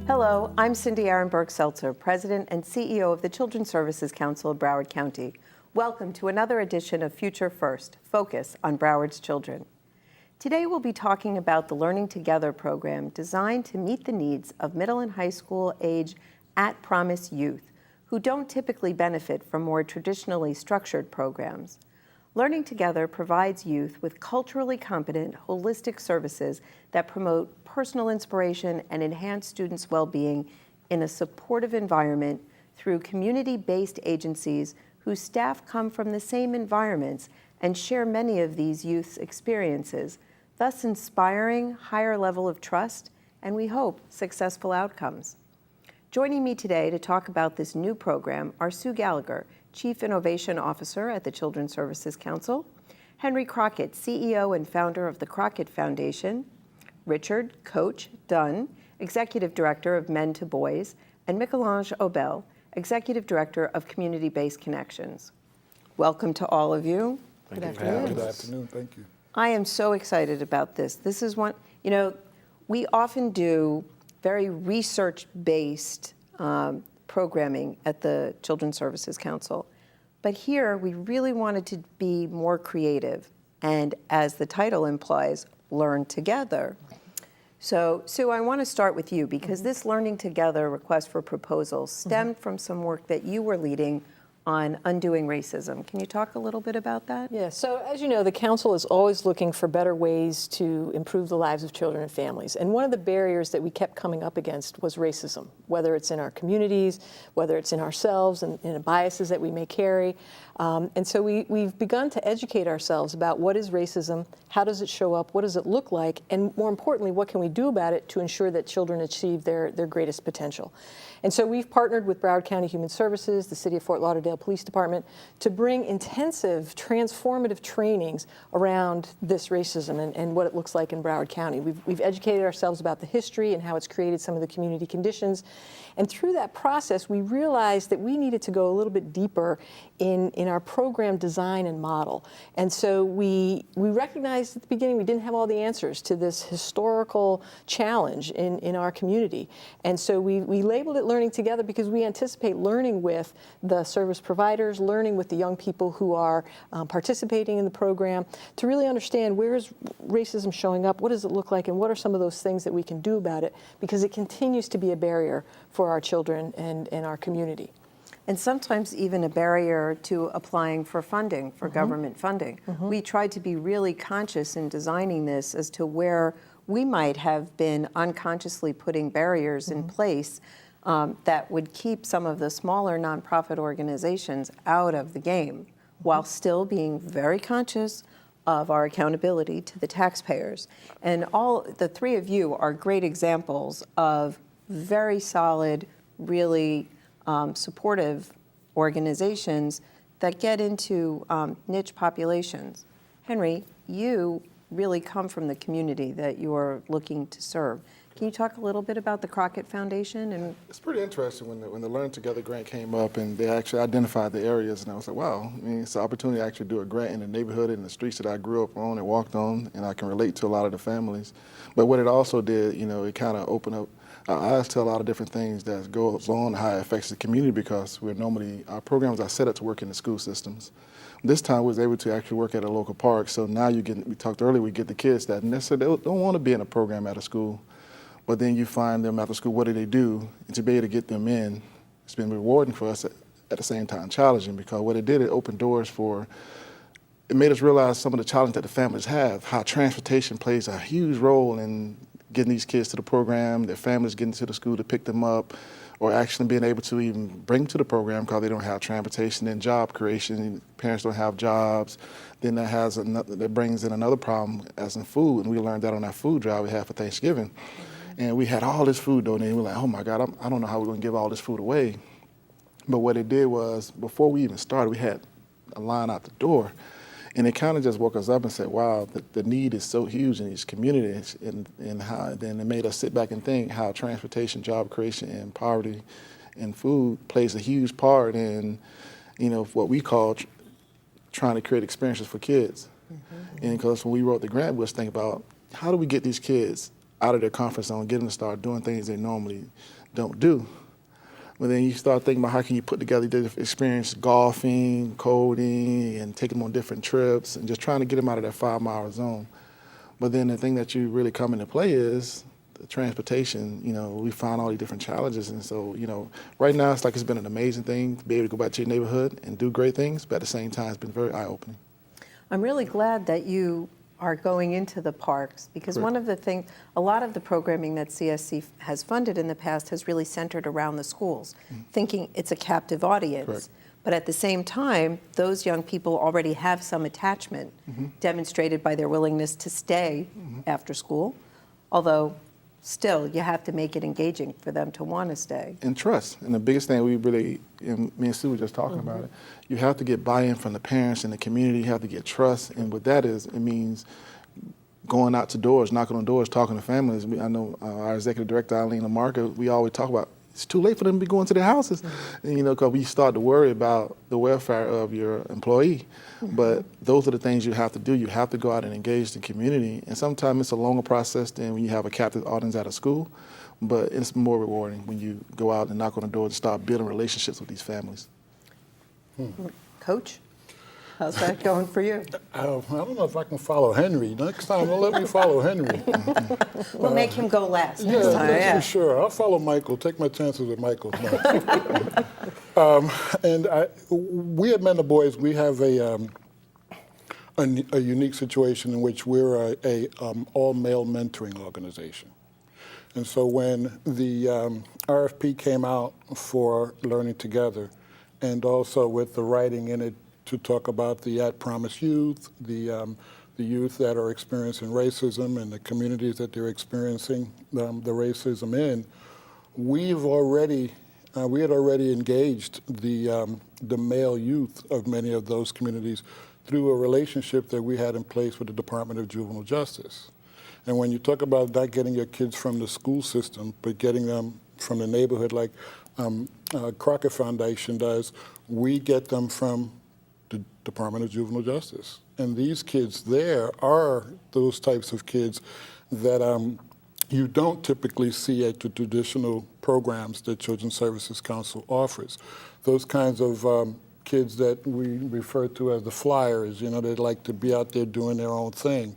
Hello, I'm Cindy Aaron-Burke-Seltzer, President and CEO of the Children's Services Council of Broward County. Welcome to another edition of Future First, Focus on Broward's Children. Today we'll be talking about the Learning Together program designed to meet the needs of middle and high school age at-promise youth who don't typically benefit from more traditionally structured programs. Learning Together provides youth with culturally competent, holistic services that promote personal inspiration and enhance students' well-being in a supportive environment through community-based agencies whose staff come from the same environments and share many of these youth's experiences, thus inspiring higher level of trust and, we hope, successful outcomes. Joining me today to talk about this new program are Sue Gallagher, Chief Innovation Officer at the Children's Services Council, Henry Crockett, CEO and founder of the Crockett Foundation, Richard Coach Dunn, Executive Director of Men to Boys, and Michel-Ange Obel, Executive Director of Community-Based Connections. Welcome to all of you. Good afternoon. Good afternoon, thank you. I am so excited about this. This is one, we often do very research-based programming at the Children's Services Council. But here, we really wanted to be more creative and, as the title implies, learn together. So, Sue, I want to start with you because this Learning Together request for proposals stemmed from some work that you were leading on undoing racism. Can you talk a little bit about that? Yeah, so as you know, the council is always looking for better ways to improve the lives of children and families. And one of the barriers that we kept coming up against was racism, whether it's in our communities, whether it's in ourselves and in the biases that we may carry. And so we've begun to educate ourselves about what is racism, how does it show up, what does it look like, and more importantly, what can we do about it to ensure that children achieve their greatest potential. And so we've partnered with Broward County Human Services, the City of Fort Lauderdale Police Department, to bring intensive, transformative trainings around this racism and what it looks like in Broward County. We've educated ourselves about the history and how it's created some of the community conditions. And through that process, we realized that we needed to go a little bit deeper in our program design and model. And so we recognized at the beginning we didn't have all the answers to this historical challenge in our community. And so we labeled it Learning Together because we anticipate learning with the service providers, learning with the young people who are participating in the program to really understand where is racism showing up, what does it look like, and what are some of those things that we can do about it, because it continues to be a barrier for our children and our community. And sometimes even a barrier to applying for funding, for government funding. We tried to be really conscious in designing this as to where we might have been unconsciously putting barriers in place that would keep some of the smaller nonprofit organizations out of the game, while still being very conscious of our accountability to the taxpayers. And all the three of you are great examples of very solid, really supportive organizations that get into niche populations. Henry, you really come from the community that you are looking to serve. Can you talk a little bit about the Crockett Foundation? And it's pretty interesting when the Learn Together grant came up and they actually identified the areas, and I was like, wow, I mean, it's an opportunity to actually do a grant in the neighborhood, in the streets that I grew up on and walked on, and I can relate to a lot of the families. But what it also did, it kind of opened up our eyes to a lot of different things that goes on, how it affects the community, because our programs are set up to work in the school systems. This time we was able to actually work at a local park, so now we talked earlier, we get the kids that necessarily don't want to be in a program at a school, but then you find them after school, what do they do? And to be able to get them in, it's been rewarding for us, at the same time challenging, because what it did, it opened doors it made us realize some of the challenges that the families have, how transportation plays a huge role in getting these kids to the program, their families getting to the school to pick them up, or actually being able to even bring them to the program because they don't have transportation, and job creation. Parents don't have jobs. Then that brings in another problem as in food, and we learned that on our food drive we had for Thanksgiving. And we had all this food donated, and we're like, oh my God, I don't know how we're gonna give all this food away. But what it did was, before we even started, we had a line out the door. And it kind of just woke us up and said, wow, the need is so huge in these communities, and how then it made us sit back and think how transportation, job creation, and poverty and food plays a huge part in, what we call trying to create experiences for kids. And because when we wrote the grant, we was thinking about how do we get these kids out of their comfort zone, get them to start doing things they normally don't do. But then you start thinking about how can you put together different experience, golfing, coding, and taking them on different trips, and just trying to get them out of that 5-mile zone. But then the thing that you really come into play is the transportation. We find all these different challenges, and so right now it's been an amazing thing to be able to go back to your neighborhood and do great things. But at the same time, it's been very eye-opening. I'm really glad that you are going into the parks, because Correct. one of the things, a lot of the programming that CSC has funded in the past has really centered around the schools, thinking it's a captive audience. Correct. But at the same time, those young people already have some attachment demonstrated by their willingness to stay after school, although still you have to make it engaging for them to want to stay. And trust. And the biggest thing we really, and me and Sue were just talking about it, you have to get buy-in from the parents and the community. You have to get trust. And what that is, it means going out to doors, knocking on doors, talking to families. I know our executive director, Eileen Lamarca, we always talk about it's too late for them to be going to their houses, because we start to worry about the welfare of your employee. But those are the things you have to do. You have to go out and engage the community. And sometimes it's a longer process than when you have a captive audience at a school, but it's more rewarding when you go out and knock on the door and start building relationships with these families. Coach, how's that going for you? I don't know if I can follow Henry. Next time, don't let me follow Henry. We'll make him go last next Yeah, time. that's for sure. I'll follow Michael. Take my chances with Michael. We at Men the Boys, we have a unique situation in which we're a all-male mentoring organization. And so when the RFP came out for Learning Together, and also with the writing in it to talk about the at-promise youth, the youth that are experiencing racism and the communities that they're experiencing the racism in, we had already engaged the male youth of many of those communities through a relationship that we had in place with the Department of Juvenile Justice. And when you talk about not getting your kids from the school system, but getting them from the neighborhood like Crockett Foundation does, we get them from the Department of Juvenile Justice. And these kids there are those types of kids that you don't typically see at the traditional programs that Children's Services Council offers. Those kinds of kids that we refer to as the flyers, they like to be out there doing their own thing.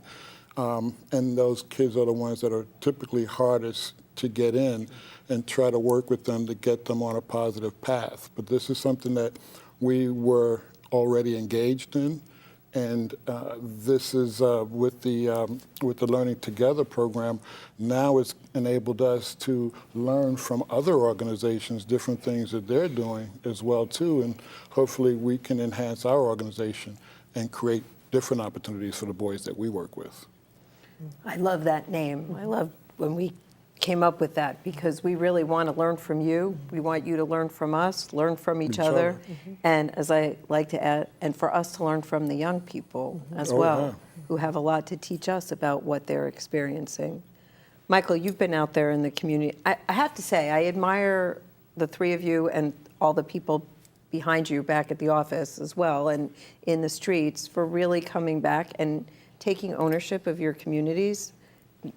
And those kids are the ones that are typically hardest to get in and try to work with them to get them on a positive path. But this is something that we were already engaged in, and this is with the Learning Together program. Now it's enabled us to learn from other organizations different things that they're doing as well too, and hopefully we can enhance our organization and create different opportunities for the boys that we work with. I love that name. I love when we came up with that, because we really want to learn from you. We want you to learn from us, learn from each other. And as I like to add, and for us to learn from the young people as well, who have a lot to teach us about what they're experiencing. Michael, you've been out there in the community. I have to say, I admire the three of you and all the people behind you back at the office as well and in the streets for really coming back and taking ownership of your communities.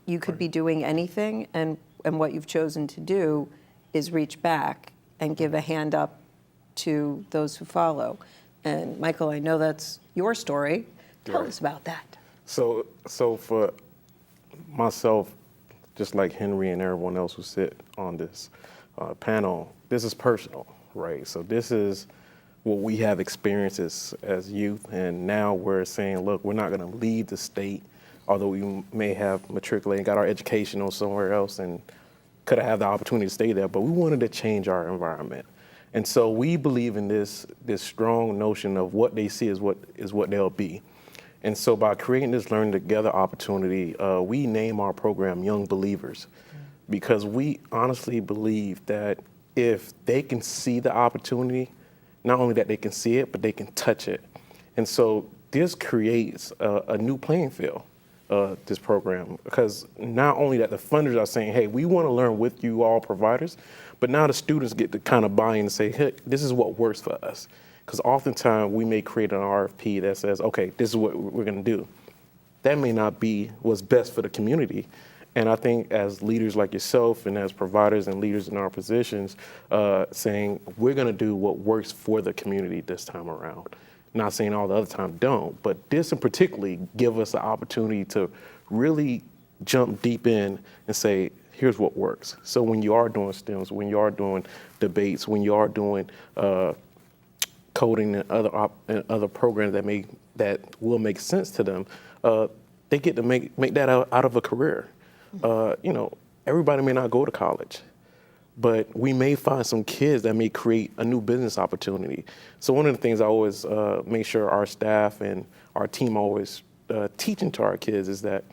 You could be doing anything, and what you've chosen to do is reach back and give a hand up to those who follow. And Michael, I know that's your story. Tell us about that. So for myself, just like Henry and everyone else who sit on this panel, this is personal, right? So this is what we have experienced as youth, and now we're saying, look, we're not going to leave the state, although we may have matriculated and got our education or somewhere else and could have had the opportunity to stay there, but we wanted to change our environment. And so we believe in this strong notion of what they see is what they'll be. And so by creating this Learning Together opportunity, we name our program Young Believers, because we honestly believe that if they can see the opportunity, not only that they can see it, but they can touch it. And so this creates a new playing field, this program, because not only that the funders are saying, hey, we want to learn with you all providers, but now the students get to kind of buy in and say, hey, this is what works for us. Because oftentimes we may create an RFP that says, okay, this is what we're going to do. That may not be what's best for the community. And I think as leaders like yourself and as providers and leaders in our positions, saying we're going to do what works for the community this time around. Not saying all the other time don't, but this in particularly give us the opportunity to really jump deep in and say, here's what works. So when you are doing STEMs, when you are doing debates, when you are doing coding and other programs that will make sense to them, they get to make that out of a career. Everybody may not go to college, but we may find some kids that may create a new business opportunity. So one of the things I always make sure our staff and our team always teaching to our kids is that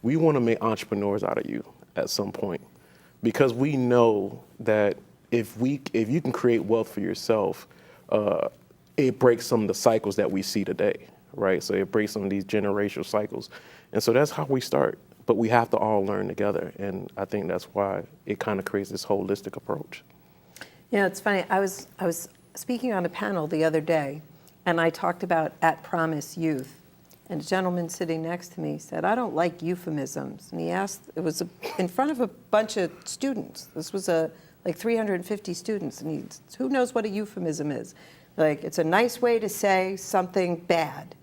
we want to make entrepreneurs out of you at some point, because we know that if you can create wealth for yourself, it breaks some of the cycles that we see today, right? So it breaks some of these generational cycles. And so that's how we start. But we have to all learn together. And I think that's why it kind of creates this holistic approach. Yeah, it's funny. I was speaking on a panel the other day, and I talked about at promise youth. And a gentleman sitting next to me said, I don't like euphemisms. And he asked, it was in front of a bunch of students. This was like 350 students. And he, who knows what a euphemism is? Like, it's a nice way to say something bad.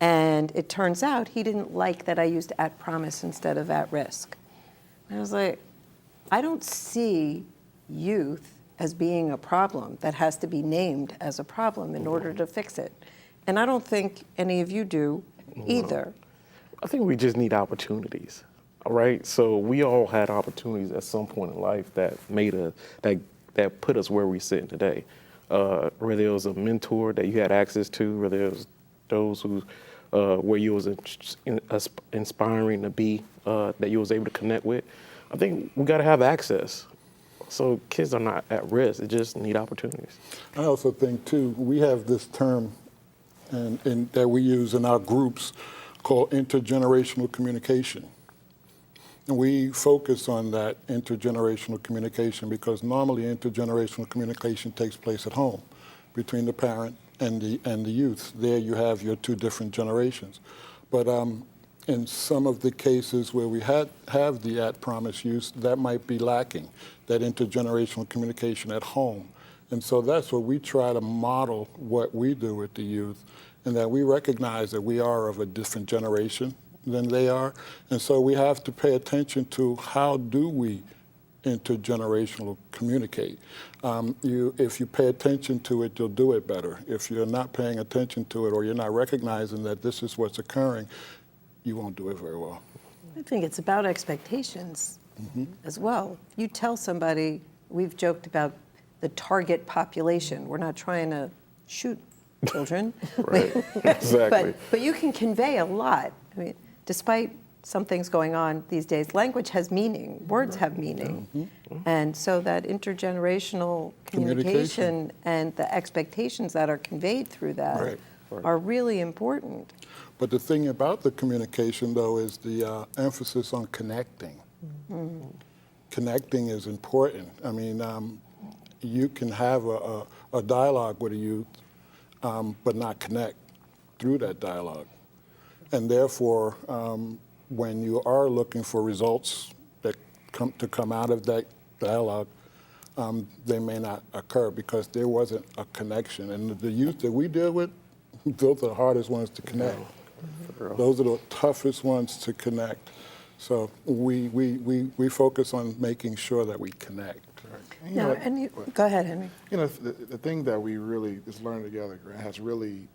And it turns out he didn't like that I used at promise instead of at risk. And I was like, I don't see youth as being a problem that has to be named as a problem in order to fix it. And I don't think any of you do either. I think we just need opportunities, all right? So we all had opportunities at some point in life that made that put us where we're sitting today. Whether it was a mentor that you had access to, whether it was those who where you was inspiring to be, that you was able to connect with. I think we got to have access. So kids are not at risk. They just need opportunities. I also think, too, we have this term and that we use in our groups called intergenerational communication. And we focus on that intergenerational communication because normally intergenerational communication takes place at home between the parent and the youth. There you have your two different generations. But in some of the cases where we have the at-promise use, that might be lacking, that intergenerational communication at home. And so that's what we try to model what we do with the youth, and that we recognize that we are of a different generation than they are. And so we have to pay attention to how do we intergenerational communicate. If you pay attention to it, you'll do it better. If you're not paying attention to it or you're not recognizing that this is what's occurring, you won't do it very well. I think it's about expectations as well. You tell somebody, we've joked about the target population. We're not trying to shoot children. Right, exactly. But you can convey a lot. I mean, despite some things going on these days, language has meaning, words have meaning. And so that intergenerational communication and the expectations that are conveyed through that are really important. But the thing about the communication, though, is the emphasis on connecting. Connecting is important. I mean, you can have a dialogue with a youth, but not connect through that dialogue. And therefore, when you are looking for results that come out of that dialogue, they may not occur because there wasn't a connection. And the youth that we deal with, those are the hardest ones to connect. Those are the toughest ones to connect. So we focus on making sure that we connect. Go ahead, Henry. You know, the thing that we really, this Learning Together grant has really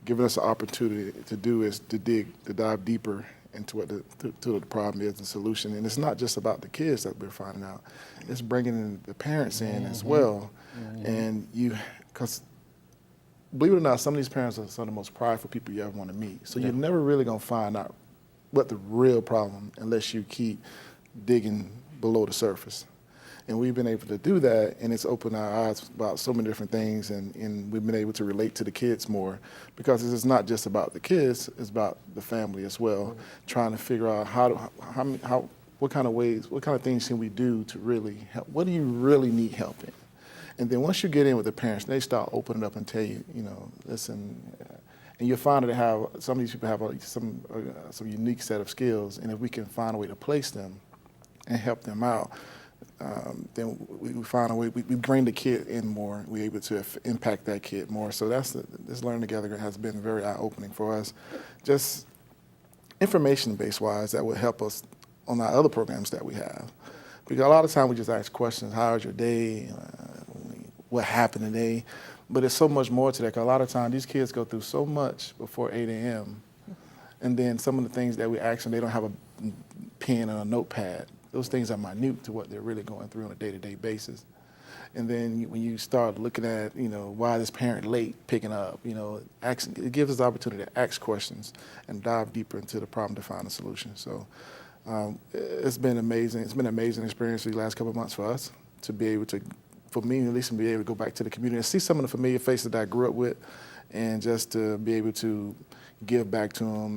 given us the opportunity to do is to dive deeper into what the problem is, the solution. And it's not just about the kids that we're finding out. It's bringing in the parents in as well. And because believe it or not, some of these parents are some of the most prideful people you ever want to meet. So you're never really going to find out what the real problem unless you keep digging below the surface. And we've been able to do that, and it's opened our eyes about so many different things, and we've been able to relate to the kids more because it's not just about the kids, it's about the family as well, trying to figure out what kind of things can we do to really help. What do you really need help in? And then once you get in with the parents, they start opening up and tell you, listen, And you'll find that they have, some of these people have some unique set of skills, and if we can find a way to place them and help them out, then we find a way, we bring the kid in more, we're able to impact that kid more. So this Learning Together has been very eye-opening for us. Just information-based wise, that would help us on our other programs that we have. Because a lot of times we just ask questions, how was your day, what happened today? But there's so much more to that, because a lot of times these kids go through so much before 8 a.m. And then some of the things that we ask them, they don't have a pen or a notepad. Those things are minute to what they're really going through on a day-to-day basis. And then when you start looking at, why this parent late picking up, it gives us the opportunity to ask questions and dive deeper into the problem to find a solution. So it's been amazing. It's been an amazing experience these last couple of months for us to be able to, for me at least, to be able to go back to the community and see some of the familiar faces that I grew up with, and just to be able to give back to them,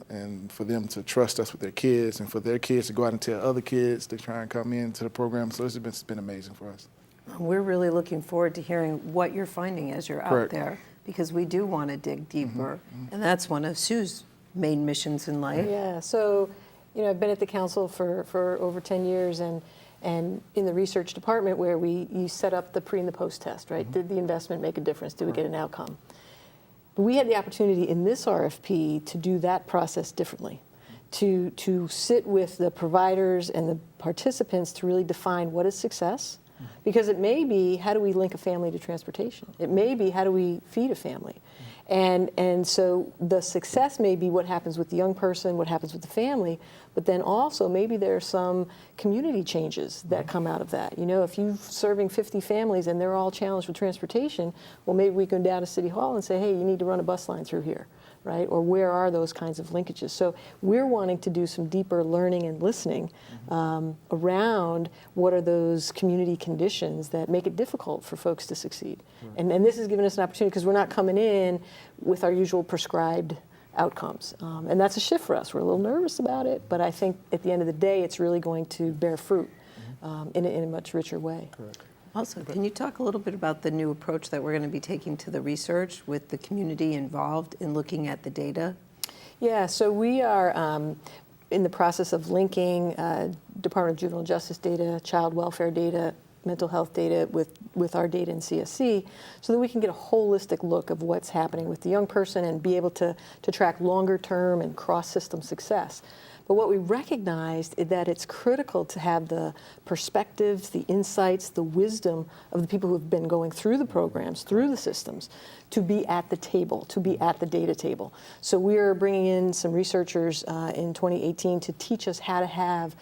and for them to trust us with their kids, and for their kids to go out and tell other kids to try and come into the program. So it's been amazing for us. We're really looking forward to hearing what you're finding as you're out there, because we do want to dig deeper, and that's one of Sue's main missions in life. Yeah, so I've been at the council for over 10 years, and in the research department where you set up the pre and the post test, right? Did the investment make a difference? Did we get an outcome? But we had the opportunity in this RFP to do that process differently, to sit with the providers and the participants to really define what is success. Because it may be, how do we link a family to transportation? It may be, how do we feed a family? And so the success may be what happens with the young person, what happens with the family, but then also maybe there are some community changes that come out of that. If you're serving 50 families and they're all challenged with transportation, well, maybe we go down to City Hall and say, hey, you need to run a bus line through here, right? Or where are those kinds of linkages? So we're wanting to do some deeper learning and listening around what are those community conditions that make it difficult for folks to succeed. And this has given us an opportunity, because we're not coming in with our usual prescribed outcomes. And that's a shift for us. We're a little nervous about it, but I think at the end of the day, it's really going to bear fruit in a much richer way. Correct. Also, can you talk a little bit about the new approach that we're going to be taking to the research with the community involved in looking at the data? Yeah, so we are in the process of linking Department of Juvenile Justice data, child welfare data, mental health data with our data in CSC, so that we can get a holistic look of what's happening with the young person and be able to track longer term and cross-system success. But what we recognized is that it's critical to have the perspectives, the insights, the wisdom of the people who have been going through the programs, through the systems, to be at the table, to be at the data table. So we're bringing in some researchers in 2018 to teach us how to have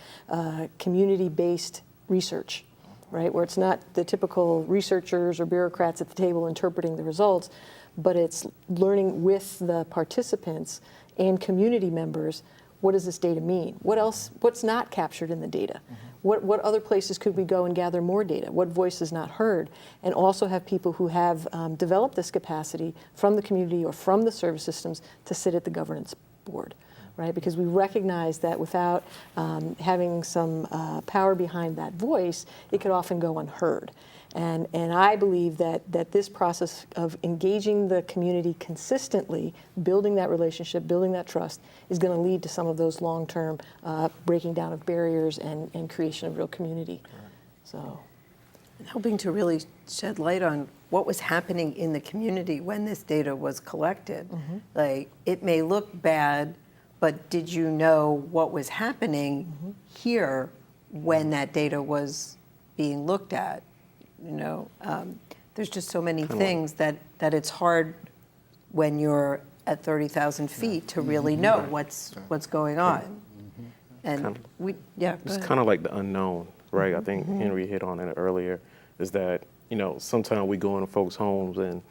community-based research, right? Where it's not the typical researchers or bureaucrats at the table interpreting the results, but it's learning with the participants and community members. What does this data mean? What's not captured in the data? What other places could we go and gather more data? What voice is not heard? And also have people who have developed this capacity from the community or from the service systems to sit at the governance board, right? Because we recognize that without having some power behind that voice, it could often go unheard. And I believe that this process of engaging the community consistently, building that relationship, building that trust, is going to lead to some of those long-term breaking down of barriers and creation of real community. So, And helping to really shed light on what was happening in the community when this data was collected. Like, it may look bad, but did you know what was happening here when that data was being looked at? There's just so many things that it's hard when you're at 30,000 feet to really know what's going on. And it's kind of like the unknown, right? I think Henry hit on it earlier, is that, sometimes we go into folks' homes and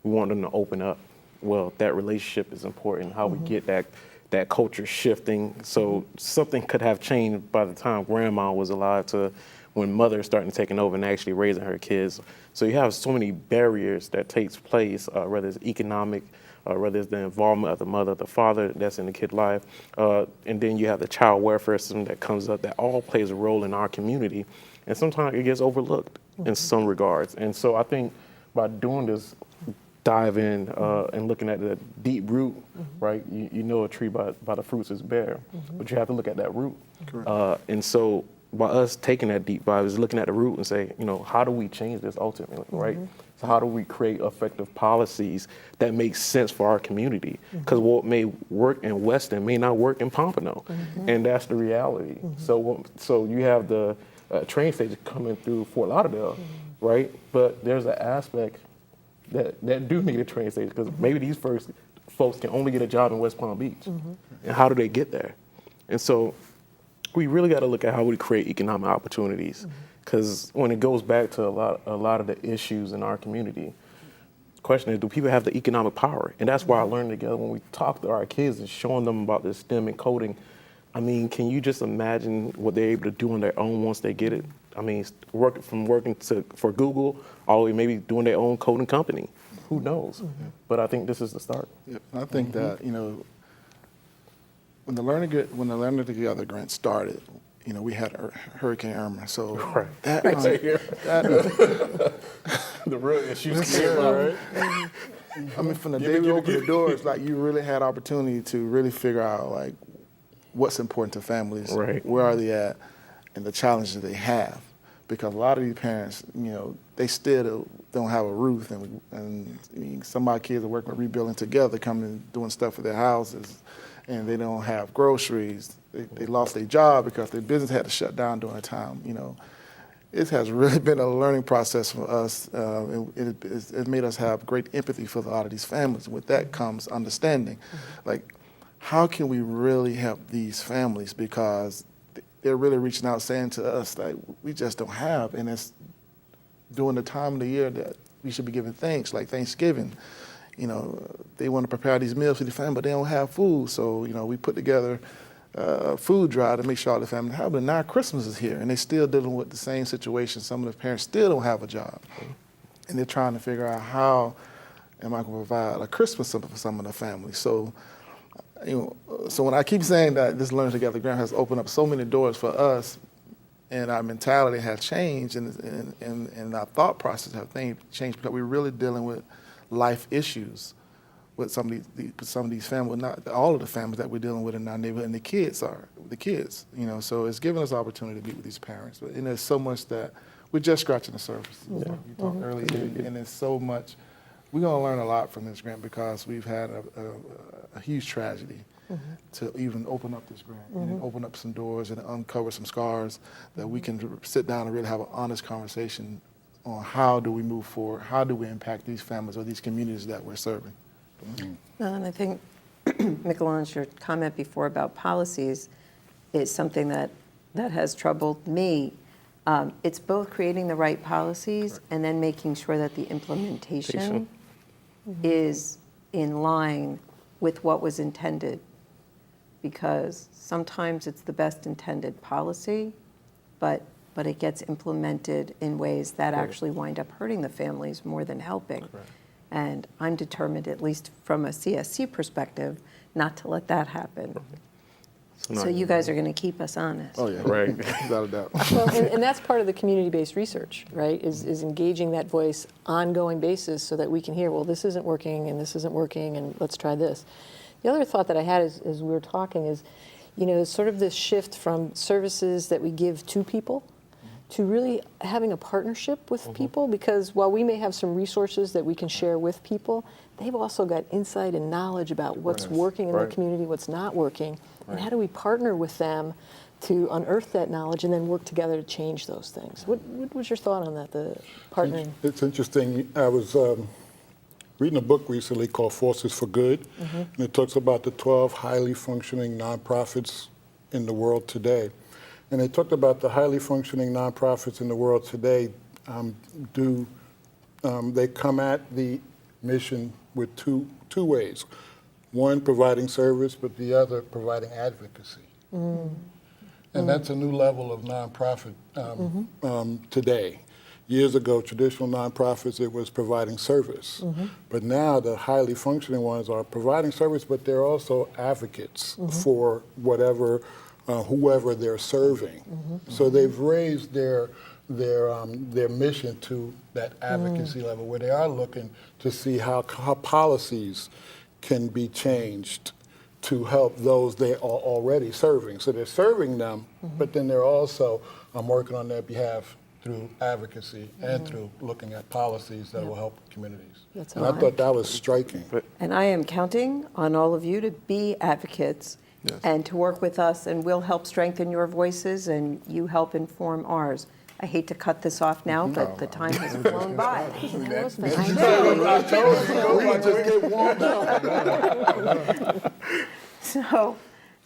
we want them to open up. Well, that relationship is important, how we get that culture shifting. So something could have changed by the time grandma was alive to when mother starting taking over and actually raising her kids. So you have so many barriers that takes place, whether it's economic, whether it's the involvement of the mother, the father that's in the kid life, and then you have the child welfare system that comes up that all plays a role in our community. And sometimes it gets overlooked in some regards. And so I think by doing this dive in and looking at the deep root, right? You know a tree by the fruits is bare, but you have to look at that root. And so by us taking that deep dive is looking at the root and say, how do we change this ultimately, right? So how do we create effective policies that make sense for our community? Because what may work in Weston may not work in Pompano, and that's the reality. So you have the train station coming through Fort Lauderdale, right? But there's an aspect that do need a train station, because maybe these folks can only get a job in West Palm Beach. And how do they get there? And so we really got to look at how we create economic opportunities, because when it goes back to a lot of the issues in our community, the question is, do people have the economic power? And that's why I learned together when we talk to our kids and showing them about this STEM and coding. I mean, can you just imagine what they're able to do on their own once they get it? I mean, working for Google all the way maybe doing their own coding company. Who knows? But I think this is the start. Yep. I think that, when the Learning Together grant started, we had Hurricane Irma. So that the real issues came out, right? I mean, from the day we opened the doors, like, you really had opportunity to really figure out, like, what's important to families, where are they at, and the challenges they have. Because a lot of these parents, they still don't have a roof, and I mean, some of my kids are working with Rebuilding Together, coming and doing stuff for their houses, and they don't have groceries. They lost their job because their business had to shut down during a time. It has really been a learning process for us. It made us have great empathy for a lot of these families. With that comes understanding. Like, how can we really help these families? Because they're really reaching out saying to us that we just don't have, and it's during the time of the year that we should be giving thanks, like Thanksgiving. They want to prepare these meals for the family, but they don't have food. So, we put together a food drive to make sure all the family have it. But now Christmas is here, and they're still dealing with the same situation. Some of the parents still don't have a job, and they're trying to figure out, how am I going to provide a Christmas for some of the families? So, so when I keep saying that this Learning Together grant has opened up so many doors for us, and our mentality has changed, and our thought process have changed, because we're really dealing with life issues with some of these families, not all of the families that we're dealing with in our neighborhood, and the kids. So it's given us opportunity to meet with these parents. And there's so much that we're just scratching the surface. We talked earlier, and there's so much. We're going to learn a lot from this grant, because we've had a huge tragedy to even open up this grant and open up some doors and uncover some scars that we can sit down and really have an honest conversation on how do we move forward, how do we impact these families or these communities that we're serving. And I think, Michelange, your comment before about policies is something that has troubled me. It's both creating the right policies and then making sure that the implementation is in line with what was intended. Because sometimes it's the best intended policy, but it gets implemented in ways that actually wind up hurting the families more than helping. And I'm determined, at least from a CSC perspective, not to let that happen. So you guys are going to keep us honest. Oh, yeah. Right. Without a doubt. Well, and that's part of the community-based research, right, is engaging that voice ongoing basis so that we can hear, well, this isn't working and this isn't working, and let's try this. The other thought that I had as we were talking is, sort of this shift from services that we give to people to really having a partnership with people, because while we may have some resources that we can share with people, they've also got insight and knowledge about what's working in their community, what's not working, and how do we partner with them to unearth that knowledge and then work together to change those things. What was your thought on that, the partnering? It's interesting. I was reading a book recently called Forces for Good, and it talks about the 12 highly functioning nonprofits in the world today. And they talked about the highly functioning nonprofits in the world today they come at the mission with two ways. One, providing service, but the other, providing advocacy. And that's a new level of nonprofit today. Years ago, traditional nonprofits, it was providing service. But now the highly functioning ones are providing service, but they're also advocates for whoever they're serving. So they've raised their their mission to that advocacy level, where they are looking to see how policies can be changed to help those they are already serving. So they're serving them, but then they're also working on their behalf through advocacy and through looking at policies that will help communities. That's And I thought that was striking. And I am counting on all of you to be advocates and to work with us, and we'll help strengthen your voices and you help inform ours. I hate to cut this off now, but the time has flown by. So,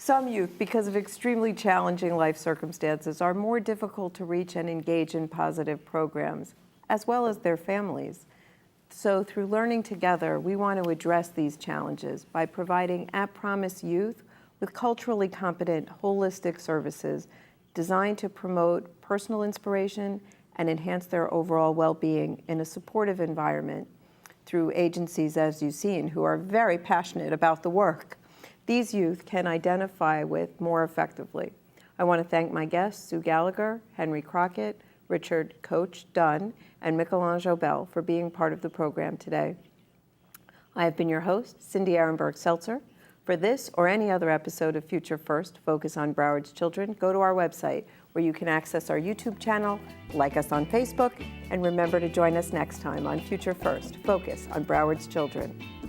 some youth, because of extremely challenging life circumstances, are more difficult to reach and engage in positive programs, as well as their families. So through Learning Together, we want to address these challenges by providing At Promise youth with culturally competent, holistic services designed to promote personal inspiration and enhance their overall well-being in a supportive environment through agencies, as you've seen, who are very passionate about the work these youth can identify with more effectively. I want to thank my guests, Sue Gallagher, Henry Crockett, Richard Coach Dunn, and Michelangelo Bell for being part of the program today. I have been your host, Cindy Ehrenberg-Seltzer. For this or any other episode of Future First, Focus on Broward's Children, go to our website where you can access our YouTube channel, like us on Facebook, and remember to join us next time on Future First, Focus on Broward's Children.